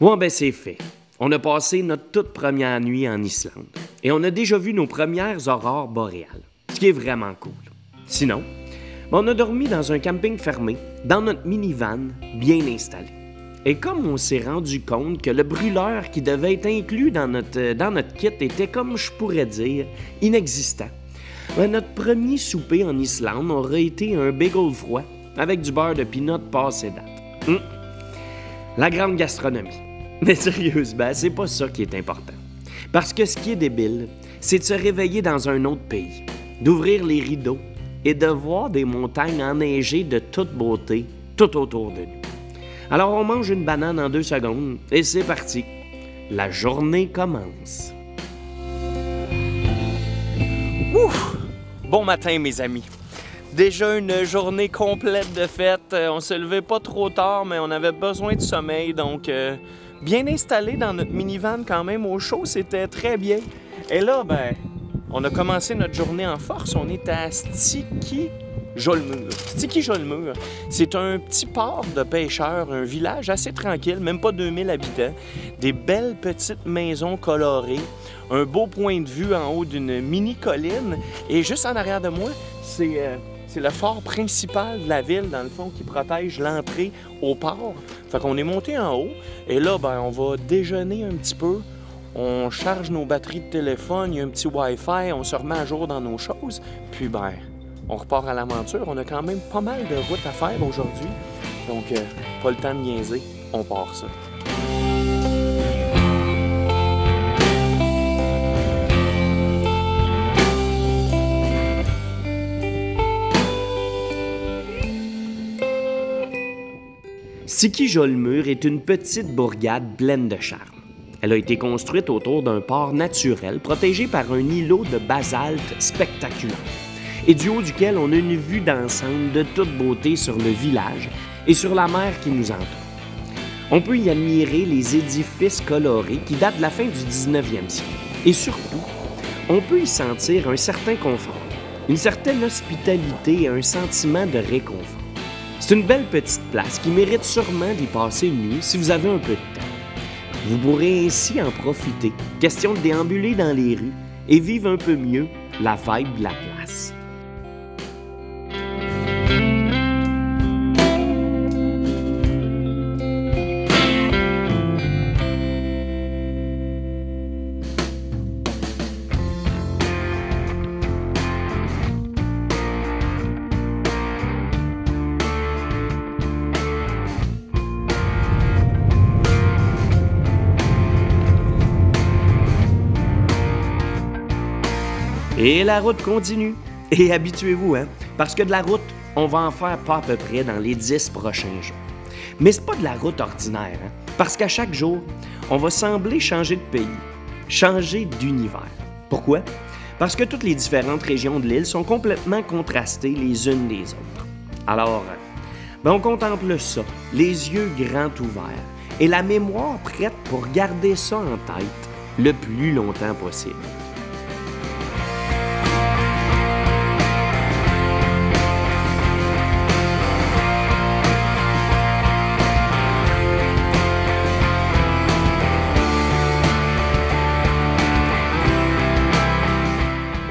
Ouais, ben c'est fait. On a passé notre toute première nuit en Islande. Et on a déjà vu nos premières aurores boréales. Ce qui est vraiment cool. Sinon, on a dormi dans un camping fermé, dans notre minivan, bien installé. Et comme on s'est rendu compte que le brûleur qui devait être inclus dans notre kit était, comme je pourrais dire, inexistant, ben notre premier souper en Islande aurait été un bagel froid avec du beurre de peanut passé date. La grande gastronomie. Mais sérieusement, c'est pas ça qui est important. Parce que ce qui est débile, c'est de se réveiller dans un autre pays, d'ouvrir les rideaux et de voir des montagnes enneigées de toute beauté tout autour de nous. Alors on mange une banane en 2 secondes et c'est parti. La journée commence. Ouf! Bon matin mes amis. Déjà une journée complète de fête. On se levait pas trop tard, mais on avait besoin de sommeil, donc bien installé dans notre minivan quand même au chaud, c'était très bien. Et là, ben, on a commencé notre journée en force. On est à Stikki-Jolmur. Stikki-Jolmur, c'est un petit port de pêcheurs, un village assez tranquille, même pas 2000 habitants. Des belles petites maisons colorées, un beau point de vue en haut d'une mini-colline. Et juste en arrière de moi, c'est le fort principal de la ville, dans le fond, qui protège l'entrée au port. Fait qu'on est monté en haut, et là, ben, on va déjeuner un petit peu. On charge nos batteries de téléphone, il y a un petit Wi-Fi, on se remet à jour dans nos choses. Puis, ben, on repart à l'aventure. On a quand même pas mal de routes à faire aujourd'hui. Donc, pas le temps de niaiser, on part ça. Stikki-Jolmur est une petite bourgade pleine de charme. Elle a été construite autour d'un port naturel protégé par un îlot de basalte spectaculaire et du haut duquel on a une vue d'ensemble de toute beauté sur le village et sur la mer qui nous entoure. On peut y admirer les édifices colorés qui datent de la fin du 19e siècle. Et surtout, on peut y sentir un certain confort, une certaine hospitalité et un sentiment de réconfort. C'est une belle petite place qui mérite sûrement d'y passer une nuit si vous avez un peu de temps. Vous pourrez ainsi en profiter, question de déambuler dans les rues et vivre un peu mieux la vibe de la place. Et la route continue. Et habituez-vous, hein, parce que de la route, on va en faire pas à peu près dans les 10 prochains jours. Mais c'est pas de la route ordinaire, hein, parce qu'à chaque jour, on va sembler changer de pays, changer d'univers. Pourquoi? Parce que toutes les différentes régions de l'île sont complètement contrastées les unes des autres. Alors, ben on contemple ça, les yeux grands ouverts, et la mémoire prête pour garder ça en tête le plus longtemps possible.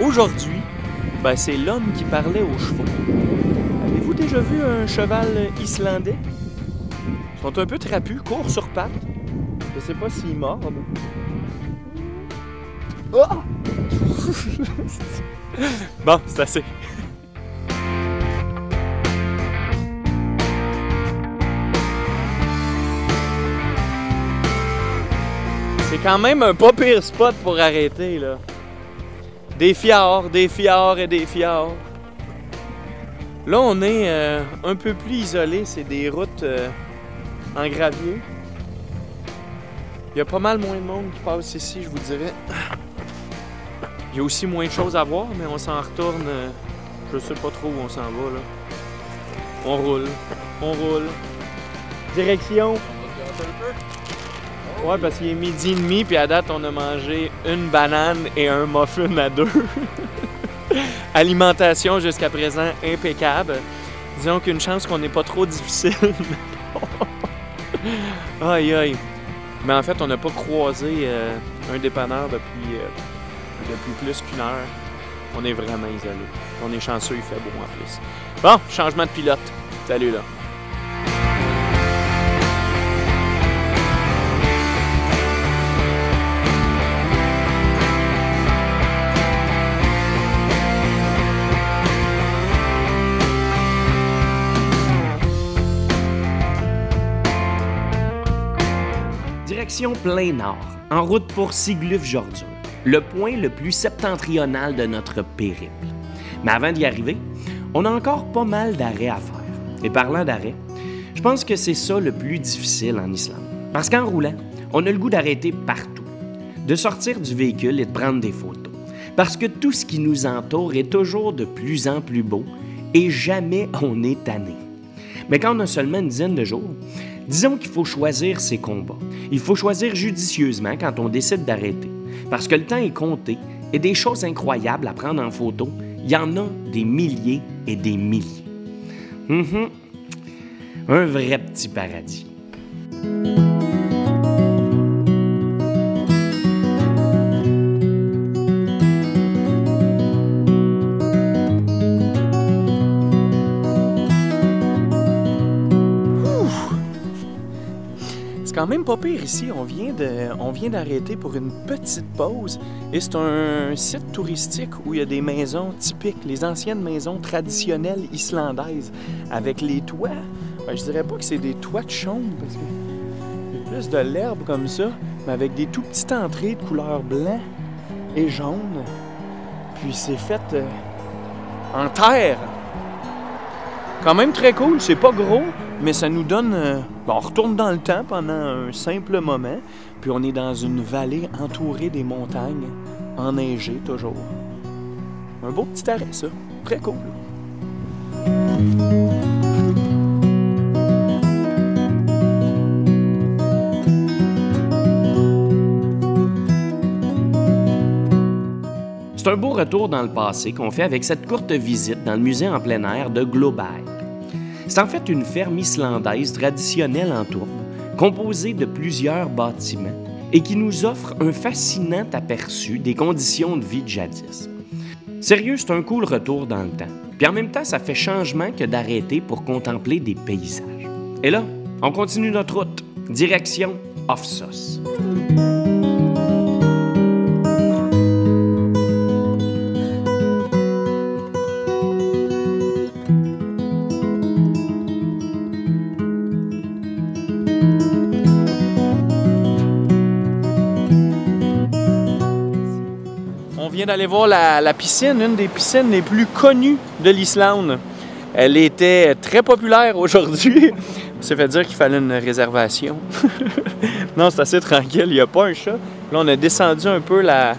Aujourd'hui, ben c'est l'homme qui parlait aux chevaux. Avez-vous déjà vu un cheval islandais? Ils sont un peu trapus, courts sur pattes. Je sais pas s'ils mordent. Oh! Bon, c'est assez. C'est quand même un pas pire spot pour arrêter, là. Des fjords et des fjords. Là, on est un peu plus isolé. C'est des routes en gravier. Il y a pas mal moins de monde qui passe ici, je vous dirais. Il y a aussi moins de choses à voir, mais on s'en retourne. Je sais pas trop où on s'en va, là. On roule. On roule. Direction. Ouais, parce qu'il est 12h30, puis à date, on a mangé une banane et un muffin à 2. Alimentation jusqu'à présent impeccable. Disons qu'une chance qu'on n'est pas trop difficile. Aïe aïe. Mais en fait, on n'a pas croisé un dépanneur depuis plus qu'une heure. On est vraiment isolé. On est chanceux, il fait beau en plus. Bon, changement de pilote. Salut là. Direction plein nord, en route pour Sigluff-Jordure, le point le plus septentrional de notre périple. Mais avant d'y arriver, on a encore pas mal d'arrêts à faire. Et parlant d'arrêts, je pense que c'est ça le plus difficile en Islande. Parce qu'en roulant, on a le goût d'arrêter partout, de sortir du véhicule et de prendre des photos. Parce que tout ce qui nous entoure est toujours de plus en plus beau et jamais on est tanné. Mais quand on a seulement une dizaine de jours, disons qu'il faut choisir ses combats. Il faut choisir judicieusement quand on décide d'arrêter. Parce que le temps est compté et des choses incroyables à prendre en photo, il y en a des milliers et des milliers. Un vrai petit paradis. C'est quand même pas pire ici. On vient d'arrêter pour une petite pause. Et c'est un site touristique où il y a des maisons typiques, les anciennes maisons traditionnelles islandaises, avec les toits. Ben, je dirais pas que c'est des toits de chaume, parce que c'est plus de l'herbe comme ça, mais avec des tout petites entrées de couleur blanc et jaune. Puis c'est fait en terre. Quand même très cool, c'est pas gros, mais ça nous donne... on retourne dans le temps pendant un simple moment, puis on est dans une vallée entourée des montagnes, enneigées toujours. Un beau petit arrêt, ça. Très cool. C'est un beau retour dans le passé qu'on fait avec cette courte visite dans le musée en plein air de Global. C'est en fait une ferme islandaise traditionnelle en tourbe, composée de plusieurs bâtiments et qui nous offre un fascinant aperçu des conditions de vie de jadis. Sérieux, c'est un cool retour dans le temps. Puis en même temps, ça fait changement que d'arrêter pour contempler des paysages. Et là, on continue notre route, direction Hofsós. On vient d'aller voir la piscine, une des piscines les plus connues de l'Islande. Elle était très populaire aujourd'hui. On s'est fait dire qu'il fallait une réservation. Non, c'est assez tranquille, il n'y a pas un chat. Là, on a descendu un peu la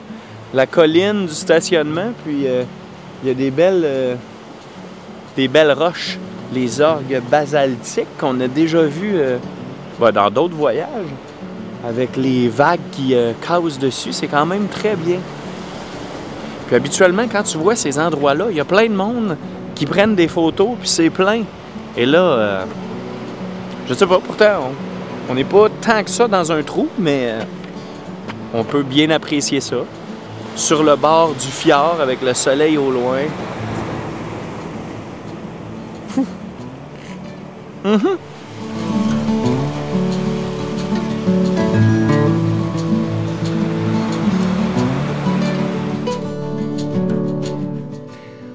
colline du stationnement, puis il y a des belles roches, les orgues basaltiques qu'on a déjà vues dans d'autres voyages. Avec les vagues qui cassent dessus, c'est quand même très bien. Puis habituellement, quand tu vois ces endroits-là, il y a plein de monde qui prennent des photos, puis c'est plein. Et là, je sais pas, pourtant, on n'est pas tant que ça dans un trou, mais on peut bien apprécier ça. Sur le bord du fjord, avec le soleil au loin.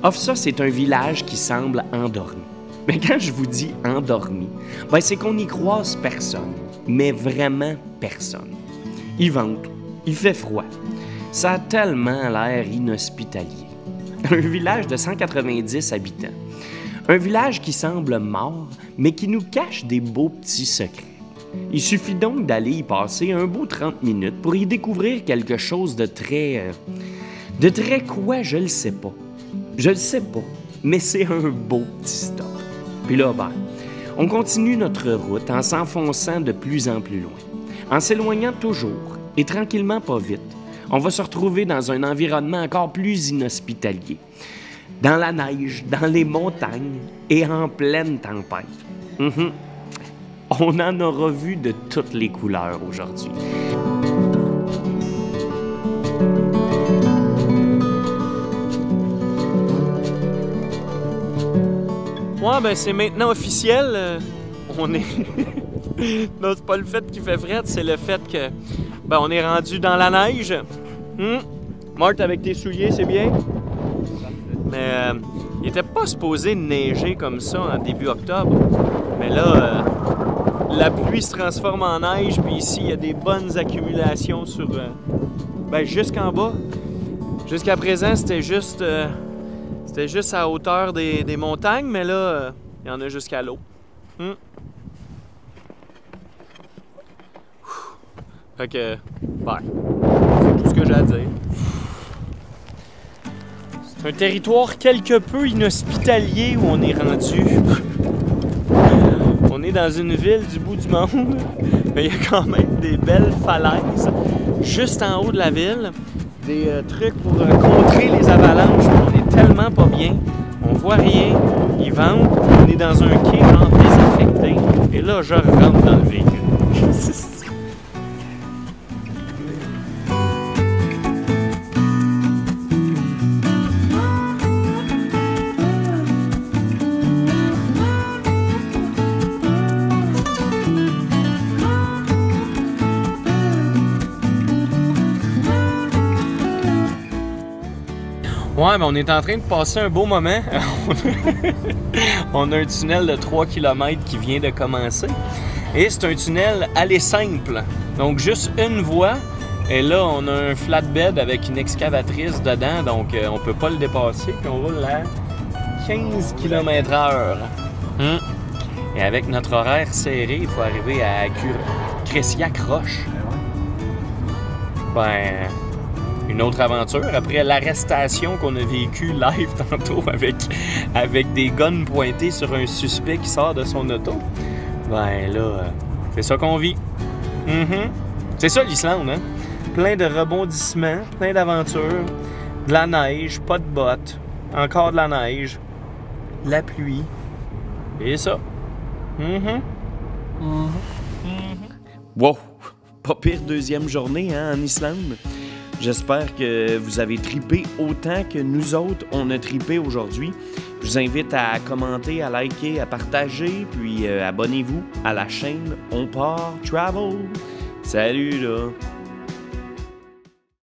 Hofsós est un village qui semble endormi. Mais quand je vous dis endormi, c'est qu'on n'y croise personne, mais vraiment personne. Il vente, il fait froid. Ça a tellement l'air inhospitalier. Un village de 190 habitants. Un village qui semble mort, mais qui nous cache des beaux petits secrets. Il suffit donc d'aller y passer un beau 30 minutes pour y découvrir quelque chose de très... quoi, je le sais pas. Je le sais pas, mais c'est un beau petit stop. Puis là, on continue notre route en s'enfonçant de plus en plus loin. En s'éloignant toujours, et tranquillement pas vite, on va se retrouver dans un environnement encore plus inhospitalier. Dans la neige, dans les montagnes et en pleine tempête. On On en aura vu de toutes les couleurs aujourd'hui. Ouais, ben c'est maintenant officiel. On est... Non, c'est pas le fait qu'il fait fret, c'est le fait que... Ben, on est rendu dans la neige. Marthe, avec tes souliers, c'est bien? Mais il était pas supposé neiger comme ça en début octobre. Mais là, la pluie se transforme en neige, puis ici, il y a des bonnes accumulations sur... ben, jusqu'en bas. Jusqu'à présent, c'était juste à hauteur des montagnes, mais là, il y en a jusqu'à l'eau. Fait que, ben, c'est tout ce que j'ai à dire. C'est un territoire quelque peu inhospitalier où on est rendu. On est dans une ville du bout du monde, mais il y a quand même des belles falaises juste en haut de la ville. Des trucs pour contrer les avalanches, mais on est tellement pas bien. On voit rien, ils vendent, on est dans un quai genre désaffecté. Et là, je rentre dans le véhicule. Ouais, mais on est en train de passer un beau moment. On a un tunnel de 3 km qui vient de commencer. Et c'est un tunnel aller simple. Donc juste une voie. Et là, on a un flatbed avec une excavatrice dedans. Donc on peut pas le dépasser. Puis on roule à 15 km/h. Et avec notre horaire serré, il faut arriver à Cressiac-Roche. Ben... Une autre aventure, après l'arrestation qu'on a vécue live tantôt avec des guns pointés sur un suspect qui sort de son auto. Ben là, c'est ça qu'on vit. C'est ça l'Islande, hein? Plein de rebondissements, plein d'aventures, de la neige, pas de bottes, encore de la neige, la pluie, et ça. Wow! Pas pire deuxième journée, hein, en Islande. J'espère que vous avez tripé autant que nous autres, on a tripé aujourd'hui. Je vous invite à commenter, à liker, à partager, puis abonnez-vous à la chaîne On part Travel. Salut là!